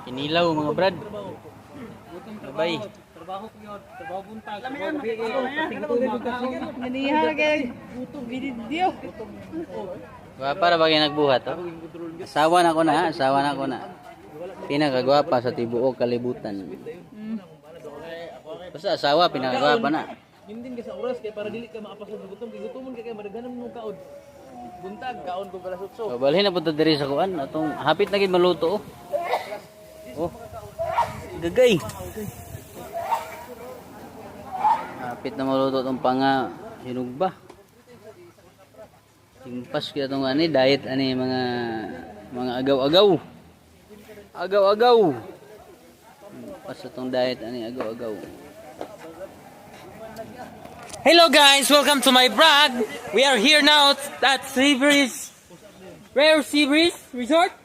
Kinilaw mga brad. Bye. Trabaho ko yun. Trabaho buntag. Ganiha kay gutom video. Para bagay nagbuhat oh. Asawa na ko na, asawa na ko na. Pinakagwapa sa tibuok kalibutan. Basta asawa pinakagwapa na. Hindi ka sa oras kay para dili ka makapasok sa gutom. Kay gutomon kay madaghanan mo kaon. Buntag kaon ko para sutso. So, balhin na punta diri sa kuan, atong hapit na gid maluto oh. Oh. Gagay. Hapit na maluto tong panga hinugba. Timpas kaya itong diet mga agaw-agaw. Agaw-agaw. Timpas itong diet agaw-agaw. Hello guys, welcome to my vlog. We are here now at Sea Breeze. Rare Sea Breeze Resort.